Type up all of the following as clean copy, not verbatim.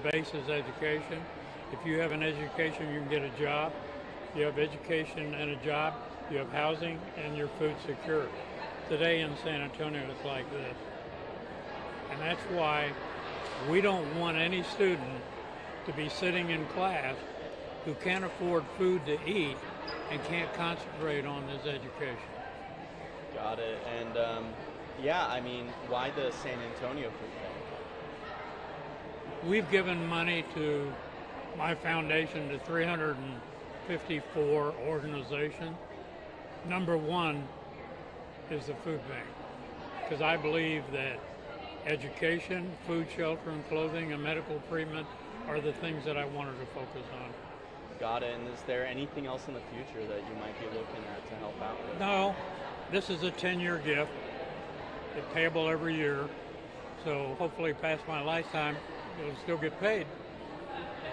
The base is education. If you have an education, you can get a job. If you have education and a job, you have housing and your food secure. Today in San Antonio, it's like this. And that's why we don't want any student to be sitting in class who can't afford food to eat and can't concentrate on his education. Got it. And yeah, I mean, why the San Antonio Food Bank? We've given money to my foundation to 354 organizations. Number one is the food bank, because I believe that education, food, shelter, and clothing, and medical treatment are the things that I wanted to focus on. Got it. And is there anything else in the future that you might be looking at to help out with? No, this is a 10-year gift. It's payable every year. So hopefully past my lifetime, it'll still get paid.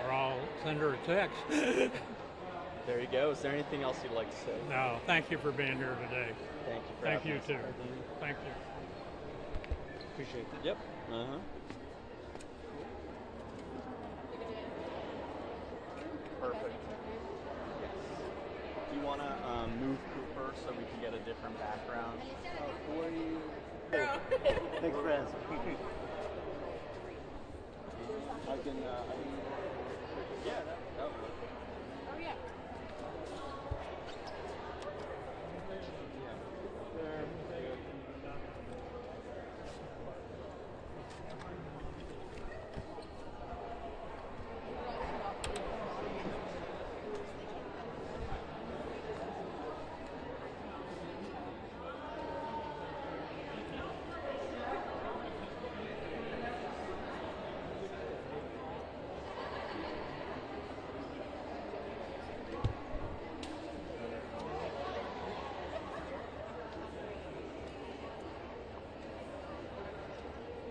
Or I'll send her a text. There you go. Is there anything else you'd like to say? No, thank you for being here today. Thank you for Thank having you us. too. Thank you. Appreciate it. Yep. Uh-huh. Perfect. Yes. Do you want to move Cooper so we can get a different background? Who are you? Big friends. I can, yeah, that would work. Oh, yeah.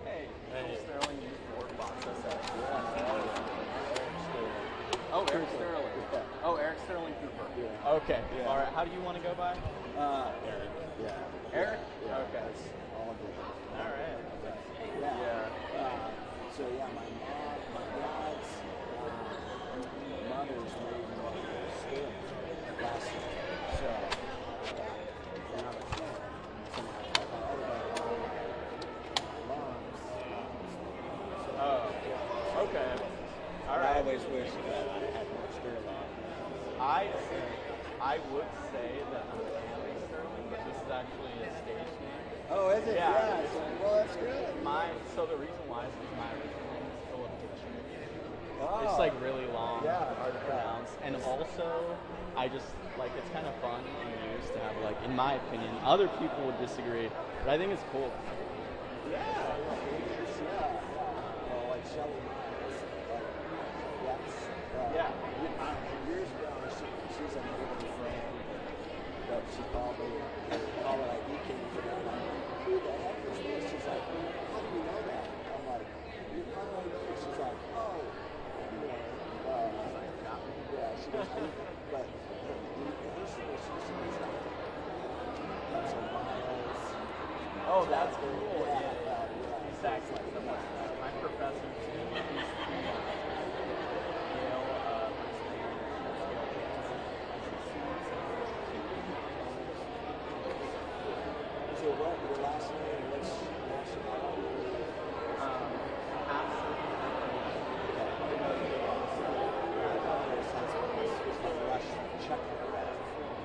Hey, Sterling used to work process at Oh, Eric Sterling. Oh, Eric Sterling Cooper. Yeah. Okay. Yeah. All right. How do you want to go by? Eric. Yeah. Eric? Yeah. Okay. That's all good. All right. Yeah. Yeah. So yeah, my dad's mother's made skills last year. So when I was young, so my mom's. Oh. Okay. All I right. always wish that I had more Sterling. I would say that I'm Stanley Sterling, but this is actually a stage name. Oh, is it? Yeah. So, well, that's good. So the reason why is because my original name is Philip Kitchen. Oh. It's like really long, Yeah, hard to pronounce, and also I just like it's kind of fun and used to have like, in my opinion, other people would disagree, but I think it's cool. Yeah. Well, like Shelly Miles, Yeah. Years ago, she's a neighborhood friend, but she called me, called it ID came to me, I'm like, who the heck is this? She's like, how do you know that? I'm like, how do I know this? She's like, oh, yeah, she goes, but initially she's like, so Miles. Oh, that's cool. Yeah. Exactly. My professor too. So what, your last name, what's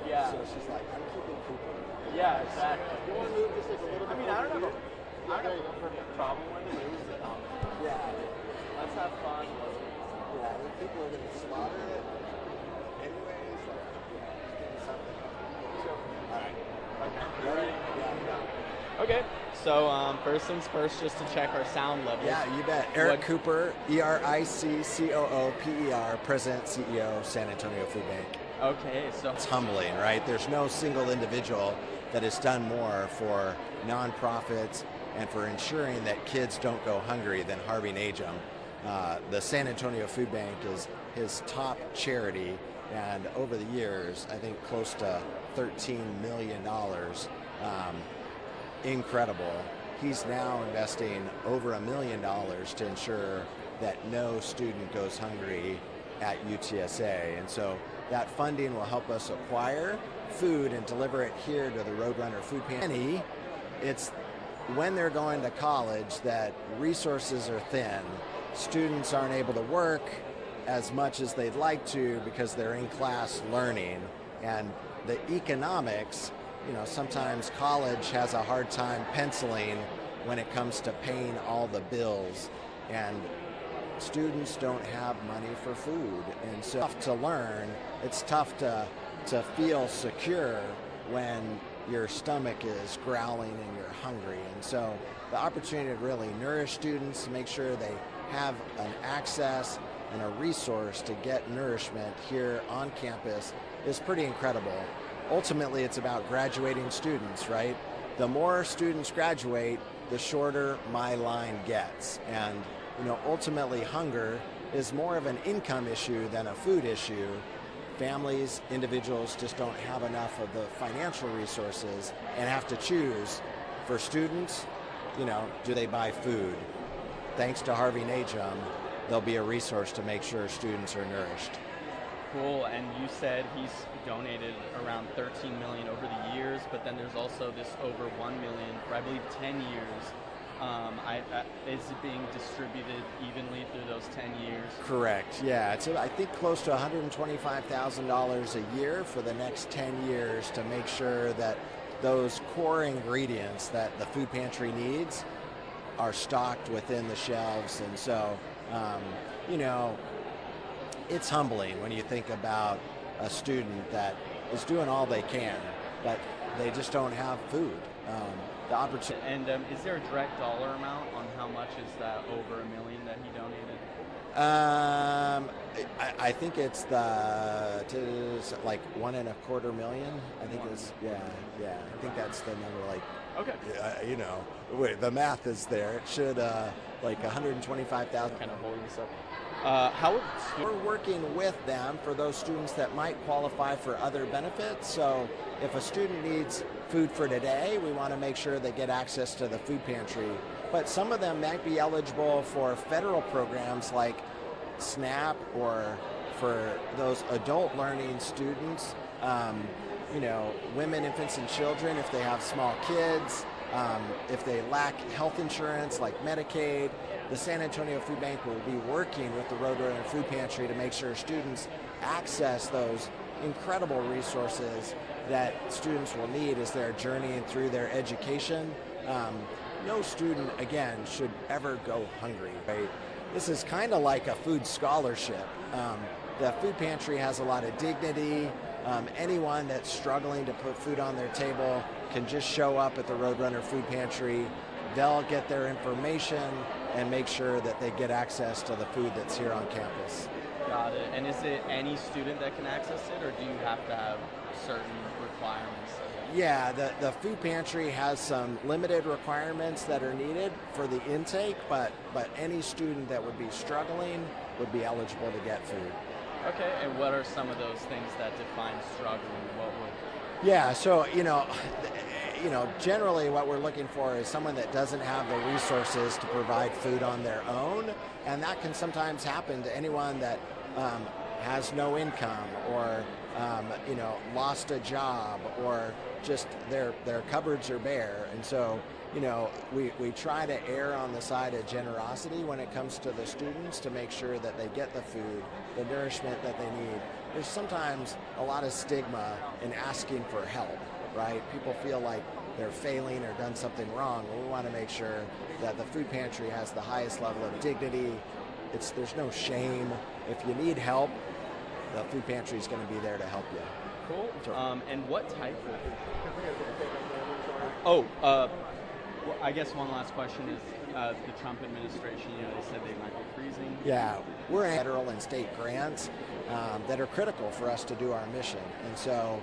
Yeah. So she's like, I'm keeping Cooper. Yeah, exactly. You want to move just like a little bit? I mean, I don't have a problem with it. It was the comment. Yeah. Let's have fun. Yeah, I mean, people are going to slaughter it. Anyways, like, yeah, something. Alright. Okay. You ready? Yeah. Okay. So first things first, just to check our sound levels. Yeah, you bet. Eric What- Cooper, ERICCOOPER, President, CEO, San Antonio Food Bank. Okay, so It's humbling, right? There's no single individual that has done more for nonprofits and for ensuring that kids don't go hungry than Harvey Najum. The San Antonio Food Bank is his top charity, and over the years, I think close to $13 million. Incredible. He's now investing over $1 million to ensure that no student goes hungry at UTSA. And so that funding will help us acquire food and deliver it here to the Roadrunner Food Pantry. It's when they're going to college that resources are thin. Students aren't able to work as much as they'd like to because they're in class learning. And the economics, sometimes college has a hard time penciling when it comes to paying all the bills. And students don't have money for food. And so it's tough to learn. It's tough to feel secure when your stomach is growling and you're hungry. And so the opportunity to really nourish students, to make sure they have an access and a resource to get nourishment here on campus is pretty incredible. Ultimately, it's about graduating students, right? The more students graduate, the shorter my line gets. And ultimately hunger is more of an income issue than a food issue. Families, individuals just don't have enough of the financial resources and have to choose. For students, do they buy food? Thanks to Harvey Najum, there'll be a resource to make sure students are nourished. Cool, and you said he's donated around $13 million over the years, but then there's also this over $1 million for, I believe, 10 years. Is it being distributed evenly through those 10 years? Correct, yeah. It's, I think, close to $125,000 a year for the next 10 years to make sure that those core ingredients that the food pantry needs are stocked within the shelves. And so, it's humbling when you think about a student that is doing all they can, but they just don't have food. The opportunity. And is there a direct dollar amount on how much is that over $1 million that he donated? I think it's like $1.25 million. I think it's yeah. I think that's the number. Like, okay. The math is there. It should like 125,000. Kind of holding this up. We're working with them for those students that might qualify for other benefits. So if a student needs food for today, we want to make sure they get access to the food pantry. But some of them might be eligible for federal programs like SNAP, or for those adult learning students, women, infants, and children if they have small kids, if they lack health insurance like Medicaid. The San Antonio Food Bank will be working with the Roadrunner Food Pantry to make sure students access those incredible resources that students will need as they're journeying through their education. No student, again, should ever go hungry, right? This is kind of like a food scholarship. The food pantry has a lot of dignity. Anyone that's struggling to put food on their table can just show up at the Roadrunner Food Pantry. They'll get their information and make sure that they get access to the food that's here on campus. Got it. And is it any student that can access it, or do you have to have certain requirements? Yeah, the food pantry has some limited requirements that are needed for the intake, but any student that would be struggling would be eligible to get food. Okay, and what are some of those things that define struggling? What would? Yeah, so generally what we're looking for is someone that doesn't have the resources to provide food on their own, and that can sometimes happen to anyone that has no income, or lost a job, or just their cupboards are bare. And so we try to err on the side of generosity when it comes to the students to make sure that they get the food, the nourishment that they need. There's sometimes a lot of stigma in asking for help, right? People feel like they're failing or done something wrong. We want to make sure that the food pantry has the highest level of dignity. There's no shame. If you need help, the food pantry is going to be there to help you. Cool. Sure. And what type of? I guess one last question is the Trump administration. They said they might be freezing. Yeah, we're in federal and state grants that are critical for us to do our mission, and so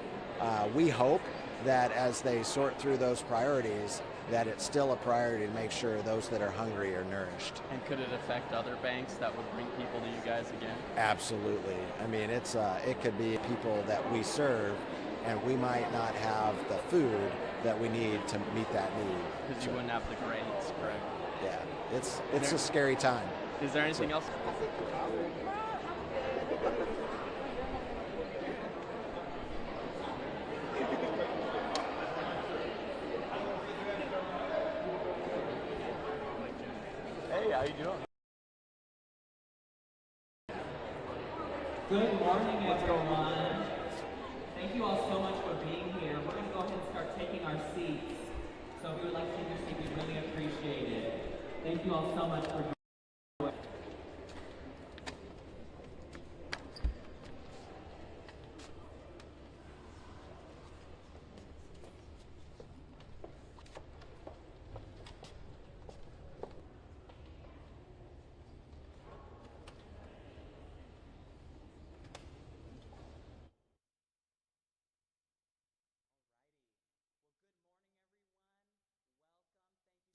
we hope that as they sort through those priorities, that it's still a priority to make sure those that are hungry are nourished. And could it affect other banks that would bring people to you guys again? Absolutely. I mean, it could be people that we serve, and we might not have the food that we need to meet that need. Because you wouldn't have the grants, correct? Yeah, it's a scary time. Is there anything else? Hey, how you doing? Good morning, everyone. Thank you all so much for being here. We're going to go ahead and start taking our seats. So if you would like to take your seat, we really appreciate it. Thank you all so much for joining.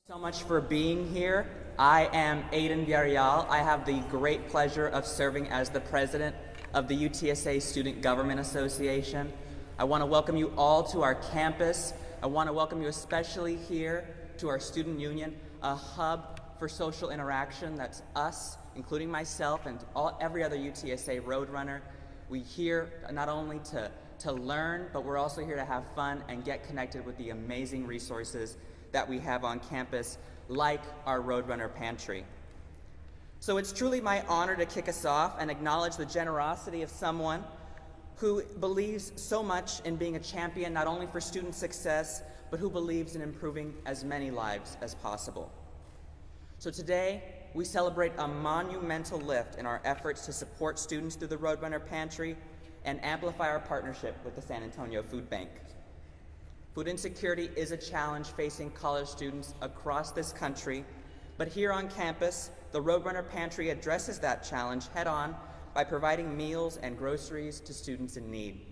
So much for being here. I am Aiden Villarreal. I have the great pleasure of serving as the president of the UTSA Student Government Association. I want to welcome you all to our campus. I want to welcome you especially here to our student union, a hub for social interaction. That's us, including myself and every other UTSA Roadrunner. We're here not only to learn, but we're also here to have fun and get connected with the amazing resources that we have on campus, like our Roadrunner Pantry. So it's truly my honor to kick us off and acknowledge the generosity of someone who believes so much in being a champion not only for student success, but who believes in improving as many lives as possible. So today, we celebrate a monumental lift in our efforts to support students through the Roadrunner Pantry and amplify our partnership with the San Antonio Food Bank. Food insecurity is a challenge facing college students across this country, but here on campus, the Roadrunner Pantry addresses that challenge head-on by providing meals and groceries to students in need.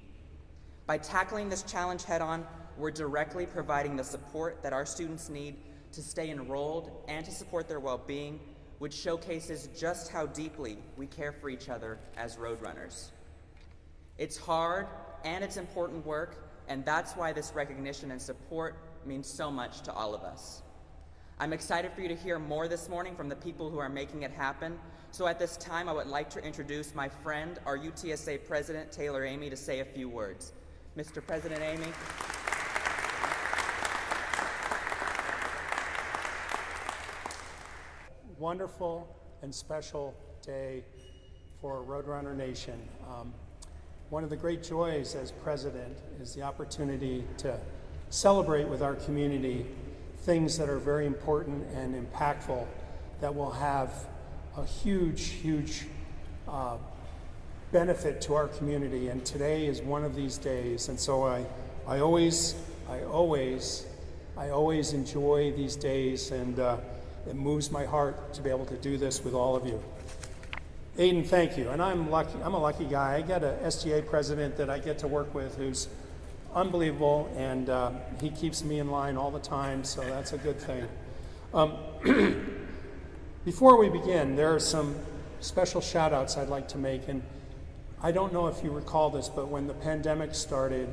By tackling this challenge head-on, we're directly providing the support that our students need to stay enrolled and to support their well-being, which showcases just how deeply we care for each other as Roadrunners. It's hard and it's important work, and that's why this recognition and support means so much to all of us. I'm excited for you to hear more this morning from the people who are making it happen. So at this time, I would like to introduce my friend, our UTSA President, Taylor Amy, to say a few words. Mr. President Amy. Wonderful and special day for Roadrunner Nation. One of the great joys as president is the opportunity to celebrate with our community things that are very important and impactful that will have a huge benefit to our community. And today is one of these days. And so I always enjoy these days, and it moves my heart to be able to do this with all of you. Aiden, thank you. And I'm lucky. I'm a lucky guy. I got a SGA president that I get to work with who's unbelievable, and he keeps me in line all the time, so that's a good thing. Before we begin, there are some special shout outs I'd like to make. And I don't know if you recall this, but when the pandemic started,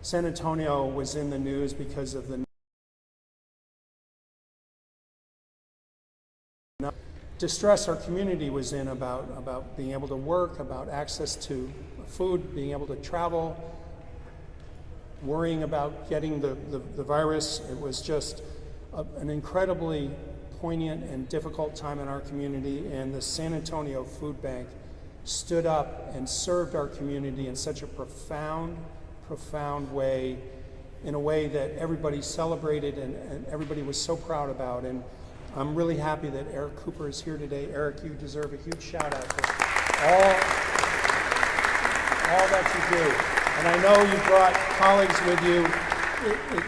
San Antonio was in the news because of the distress our community was in about being able to work, about access to food, being able to travel, worrying about getting the virus. It was just an incredibly poignant and difficult time in our community, and the San Antonio Food Bank stood up and served our community in such a profound way, in a way that everybody celebrated and everybody was so proud about. And I'm really happy that Eric Cooper is here today. Eric, you deserve a huge shout out for all that you do. And I know you brought colleagues with you.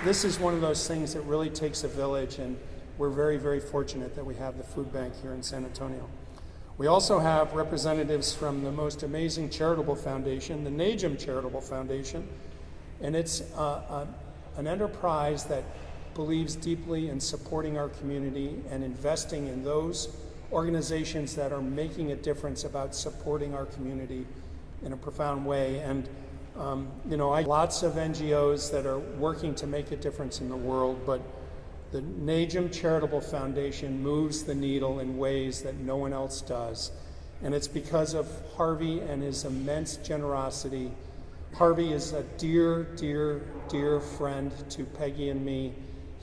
This is one of those things that really takes a village, and we're very fortunate that we have the food bank here in San Antonio. We also have representatives from the most amazing charitable foundation, the Najum Charitable Foundation, and it's an enterprise that believes deeply in supporting our community and investing in those organizations that are making a difference about supporting our community in a profound way. And lots of NGOs that are working to make a difference in the world, but The Najm Charitable Foundation moves the needle in ways that no one else does. And it's because of Harvey and his immense generosity. Harvey is a dear, dear, dear friend to Peggy and me.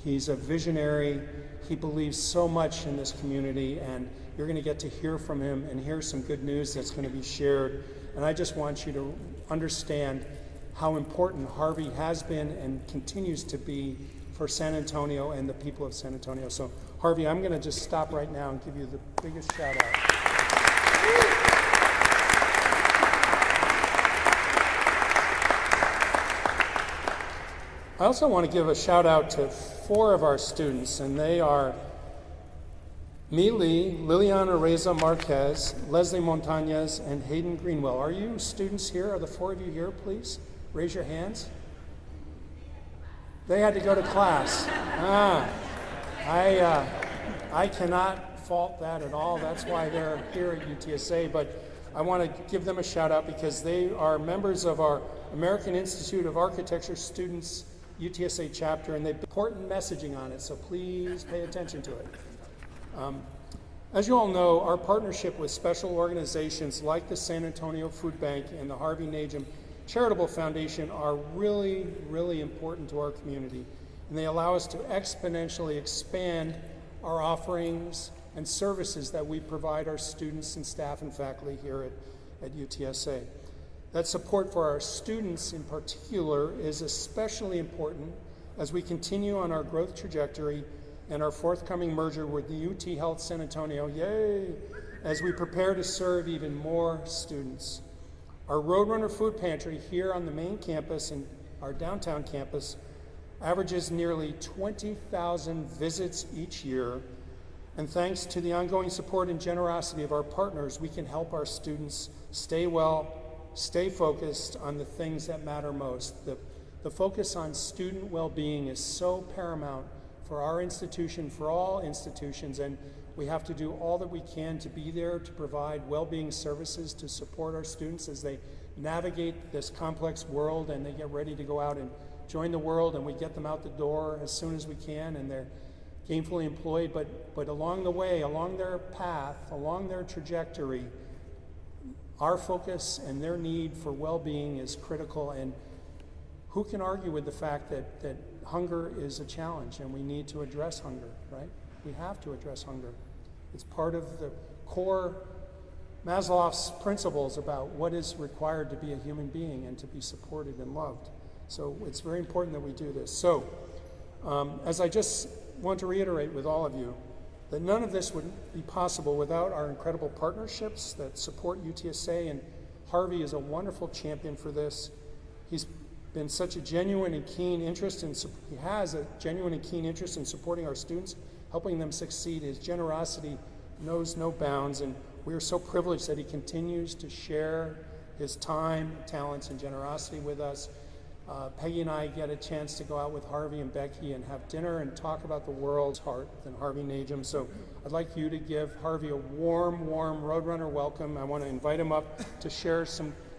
He's a visionary. He believes so much in this community, and you're going to get to hear from him and hear some good news that's going to be shared. And I just want you to understand how important Harvey has been and continues to be for San Antonio and the people of San Antonio. So, Harvey, I'm going to just stop right now and give you the biggest shout out. I also want to give a shout out to 4 of our students, and they are Mi Lee, Liliana Reza Marquez, Leslie Montañez, and Hayden Greenwell. Are you students here? Are the 4 of you here, please? Raise your hands. They had to go to class. I cannot fault that at all. That's why they're here at UTSA, but I want to give them a shout out because they are members of our American Institute of Architecture Students UTSA chapter, and they have important messaging on it, so please pay attention to it. As you all know, our partnership with special organizations like the San Antonio Food Bank and the Harvey Najm Charitable Foundation are really, really important to our community, and they allow us to exponentially expand our offerings and services that we provide our students and staff and faculty here at UTSA. That support for our students in particular is especially important as we continue on our growth trajectory and our forthcoming merger with the UT Health San Antonio, yay, as we prepare to serve even more students. Our Roadrunner Food Pantry here on the main campus and our downtown campus averages nearly 20,000 visits each year, and thanks to the ongoing support and generosity of our partners, we can help our students stay well, stay focused on the things that matter most. The focus on student well-being is so paramount for our institution, for all institutions, and we have to do all that we can to be there to provide well-being services to support our students as they navigate this complex world and they get ready to go out and join the world, and we get them out the door as soon as we can, and they're gainfully employed, but along the way, along their path, along their trajectory, our focus and their need for well-being is critical, and who can argue with the fact that hunger is a challenge and we need to address hunger, right? We have to address hunger. It's part of the core Maslow's principles about what is required to be a human being and to be supported and loved. So it's very important that we do this. So as I just want to reiterate with all of you, that none of this would be possible without our incredible partnerships that support UTSA, and Harvey is a wonderful champion for this. He's been such a genuine and keen interest in, he has a genuine and keen interest in supporting our students, helping them succeed. His generosity knows no bounds, and we are so privileged that he continues to share his time, talents, and generosity with us. Peggy and I get a chance to go out with Harvey and Becky and have dinner and talk about the world's heart than Harvey Najm. So I'd like you to give Harvey a warm, warm Roadrunner welcome. I want to invite him up to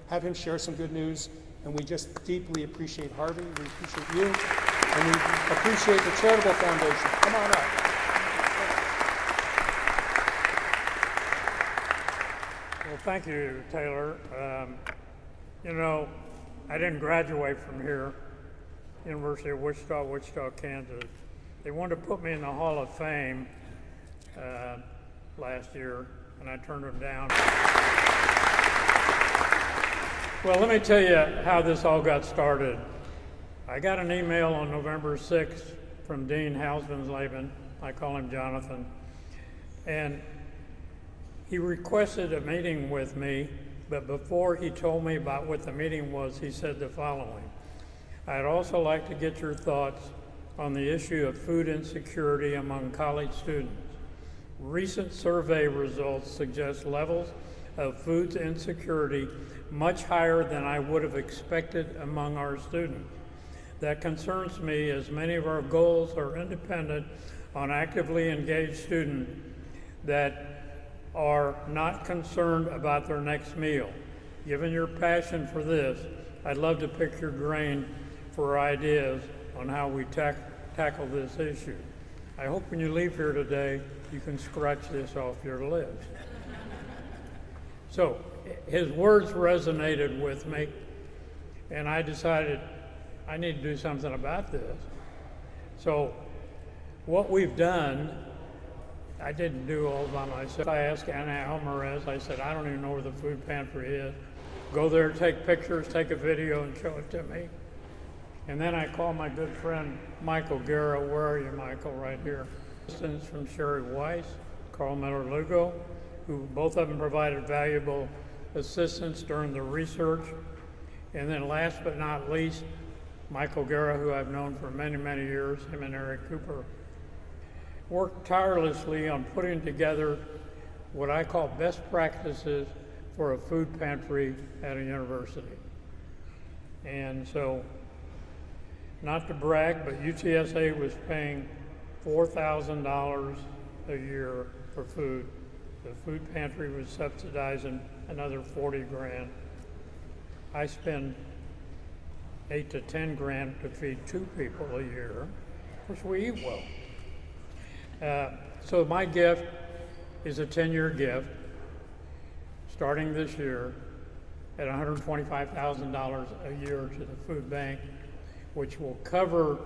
have him share some good news. And we just deeply appreciate Harvey, we appreciate you, and we appreciate the Charitable Foundation. Come on up. Well, thank you, Taylor. You know, I didn't graduate from here, University of Wichita, Kansas. They wanted to put me in the Hall of Fame last year, and I turned them down. Well, let me tell you how this all got started. I got an email on November 6th from Dean Hausmansleben. I call him Jonathan. And he requested a meeting with me, but before he told me about what the meeting was, he said the following: I'd also like to get your thoughts on the issue of food insecurity among college students. Recent survey results suggest levels of food insecurity much higher than I would have expected among our students. That concerns me, as many of our goals are independent on actively engaged students that are not concerned about their next meal. Given your passion for this, I'd love to pick your brain for ideas on how we tackle this issue. I hope when you leave here today, you can scratch this off your list. So his words resonated with me, and I decided I need to do something about this. So what we've done, I didn't do all by myself. I asked Anna Alvarez, I said, I don't even know where the food pantry is. Go there, take pictures, take a video, and show it to me. And then I called my good friend, Michael Guerra. Where are you, Michael? Right here. Assistance from Sherry Weiss, Carl Miller-Lugo, who both of them provided valuable assistance during the research. And then last but not least, Michael Guerra, who I've known for many, many years, him and Eric Cooper, worked tirelessly on putting together what I call best practices for a food pantry at a university. And so, not to brag, but UTSA was paying $4,000 a year for food. The food pantry was subsidizing another 40 grand. I spend 8 to 10 grand to feed 2 people a year. Of course, we eat well. So my gift is a 10-year gift, starting this year at $125,000 a year to the food bank, which will cover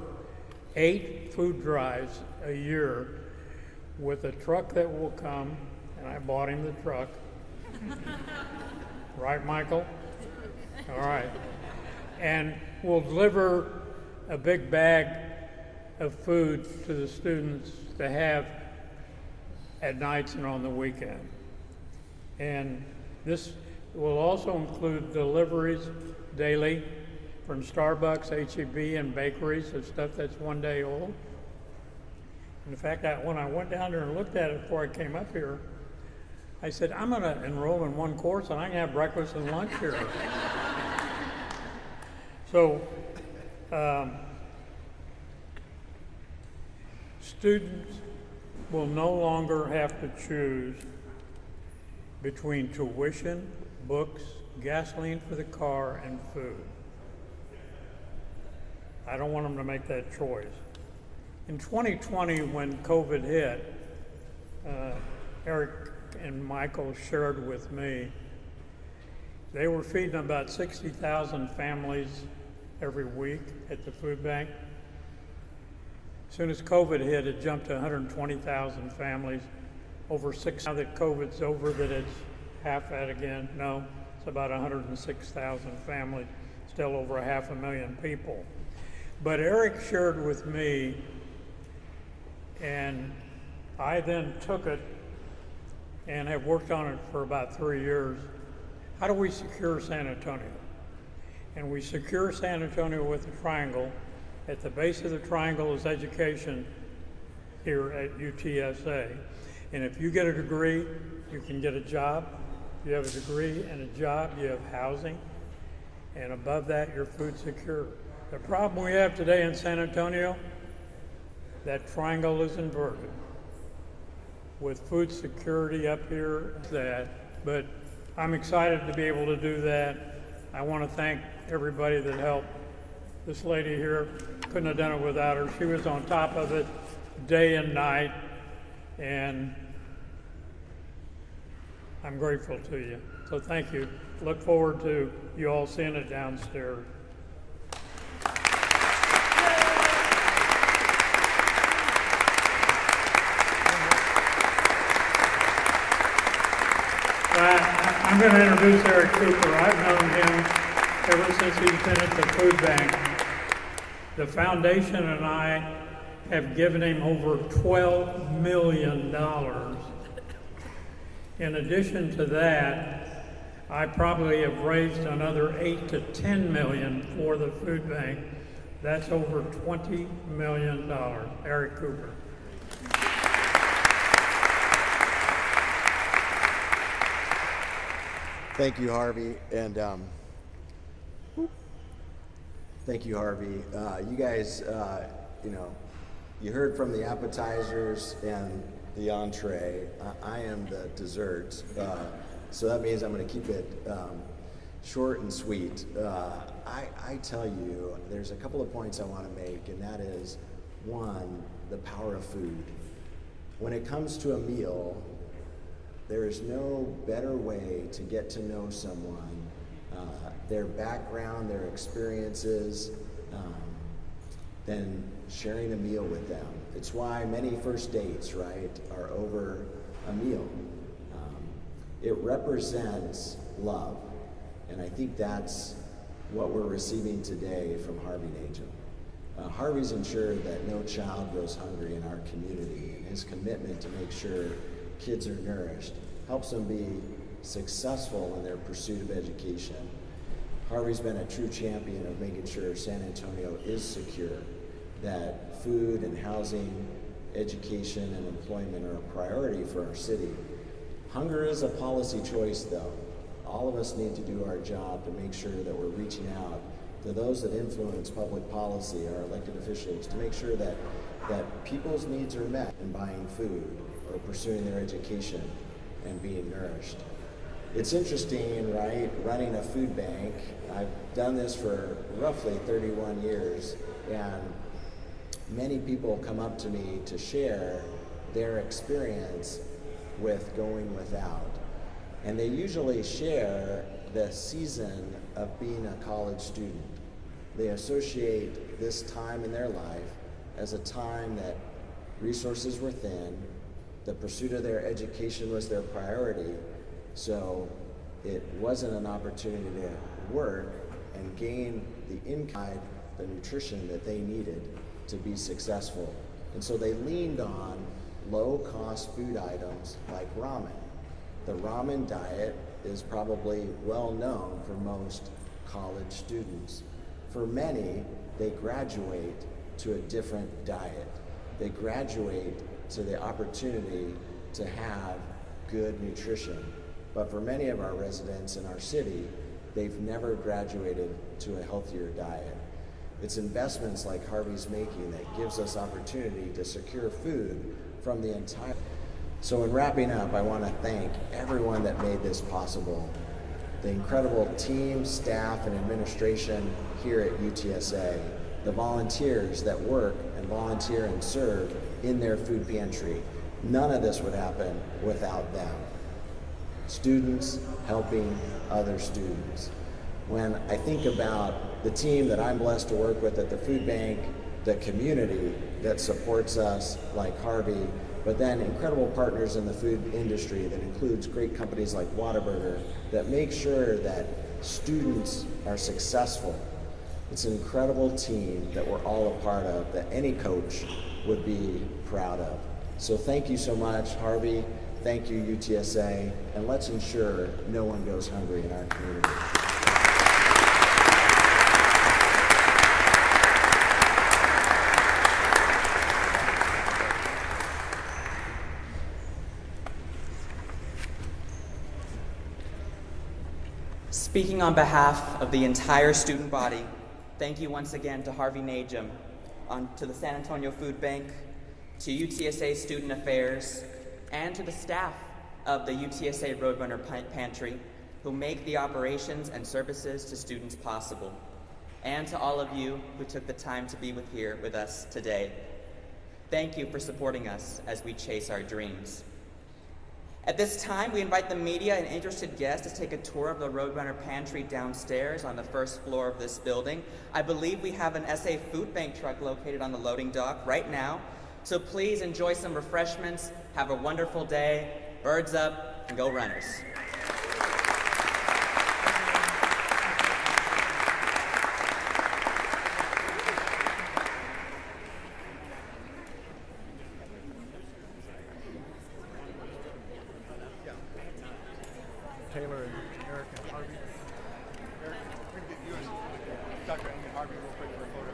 8 food drives a year with a truck that will come, and I bought him the truck. Right, Michael? All right. And we'll deliver a big bag of food to the students to have at nights and on the weekend. And this will also include deliveries daily from Starbucks, H-E-B, and bakeries of stuff that's 1 day old. In fact, when I went down there and looked at it before I came up here, I said, I'm going to enroll in one course and I can have breakfast and lunch here. So, students will no longer have to choose between tuition, books, gasoline for the car, and food. I don't want them to make that choice. In 2020, when COVID hit, Eric and Michael shared with me, they were feeding about 60,000 families every week at the food bank. As soon as COVID hit, it jumped to 120,000 families, over 6. Now that COVID's over, that it's half that again. No, it's about 106,000 families, still over 500,000 people. But Eric shared with me, and I then took it and have worked on it for about 3 years. How do we secure San Antonio? And we secure San Antonio with a triangle. At the base of the triangle is education here at UTSA. And if you get a degree, you can get a job. If you have a degree and a job, you have housing. And above that, you're food secure. The problem we have today in San Antonio, that triangle is inverted. With food security up here, but I'm excited to be able to do that. I want to thank everybody that helped. This lady here, couldn't have done it without her. She was on top of it day and night, and I'm grateful to you. So thank you. Look forward to you all seeing it downstairs. I'm going to introduce Eric Cooper. I've known him ever since he's been at the food bank. The foundation and I have given him over $12 million. In addition to that, I probably have raised another 8 to 10 million for the food bank. That's over $20 million. Eric Cooper. Thank you, Harvey, and thank you, Harvey. You guys, you heard from the appetizers and the entree. I am the dessert, so that means I'm going to keep it short and sweet. I tell you, there's a couple of points I want to make, and that is, one, the power of food. When it comes to a meal, there is no better way to get to know someone, their background, their experiences, than sharing a meal with them. It's why many first dates, right, are over a meal. It represents love, and I think that's what we're receiving today from Harvey Najum. Harvey's ensured that no child goes hungry in our community, and his commitment to make sure kids are nourished helps them be successful in their pursuit of education. Harvey's been a true champion of making sure San Antonio is secure, that food and housing, education and employment are a priority for our city. Hunger is a policy choice though. All of us need to do our job to make sure that we're reaching out to those that influence public policy, our elected officials, to make sure that people's needs are met in buying food or pursuing their education and being nourished. It's interesting, right, running a food bank. I've done this for roughly 31 years, and many people come up to me to share their experience with going without. And they usually share the season of being a college student. They associate this time in their life as a time that resources were thin, the pursuit of their education was their priority, so it wasn't an opportunity to work and gain the income, the nutrition that they needed to be successful. And so they leaned on low-cost food items like ramen. The ramen diet is probably well known for most college students. For many, they graduate to a different diet. They graduate to the opportunity to have good nutrition. But for many of our residents in our city, they've never graduated to a healthier diet. It's investments like Harvey's making that gives us opportunity to secure food from the entire. So in wrapping up, I want to thank everyone that made this possible. The incredible team, staff, and administration here at UTSA, the volunteers that work and volunteer and serve in their food pantry. None of this would happen without them. Students helping other students. When I think about the team that I'm blessed to work with at the food bank, the community that supports us like Harvey, but then incredible partners in the food industry that includes great companies like Whataburger that make sure that students are successful. It's an incredible team that we're all a part of, that any coach would be proud of. So thank you so much, Harvey. Thank you, UTSA, and let's ensure no one goes hungry in our community. Speaking on behalf of the entire student body, thank you once again to Harvey Najum, to the San Antonio Food Bank, to UTSA Student Affairs, and to the staff of the UTSA Roadrunner Pantry, who make the operations and services to students possible, and to all of you who took the time to be here with us today. Thank you for supporting us as we chase our dreams. At this time, we invite the media and interested guests to take a tour of the Roadrunner Pantry downstairs on the first floor of this building. I believe we have an SA Food Bank truck located on the loading dock right now. So please enjoy some refreshments, have a wonderful day, birds up, and go Runners. Taylor and Eric and Harvey. Eric, we're going to get you and Dr. Amy Harvey real quick for a photo.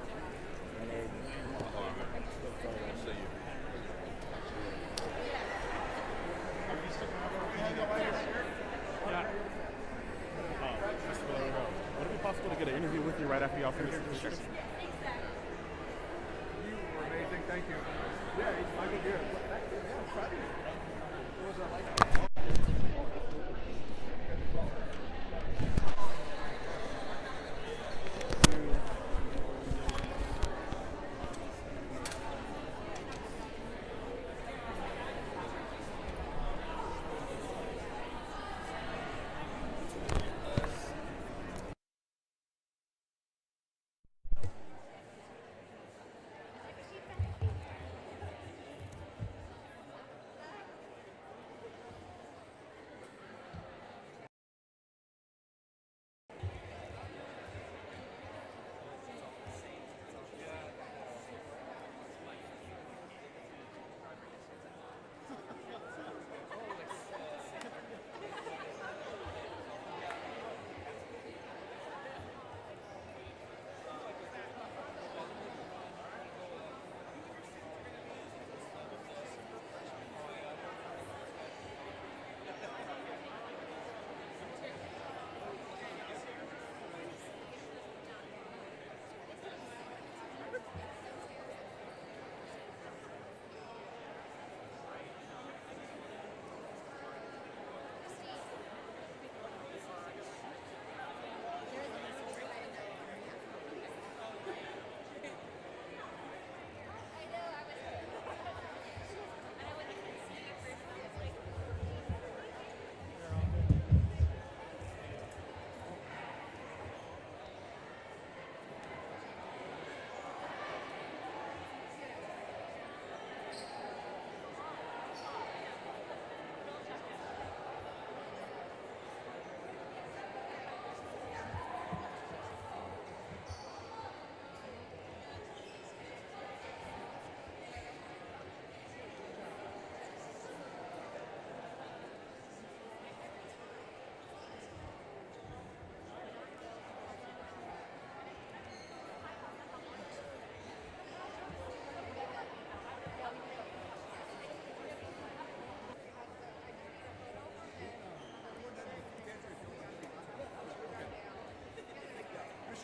Would it be possible to get an interview with you right after y'all finish? Sure. You were amazing. Thank you. Yeah, Michael Beard. What was that like?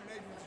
donations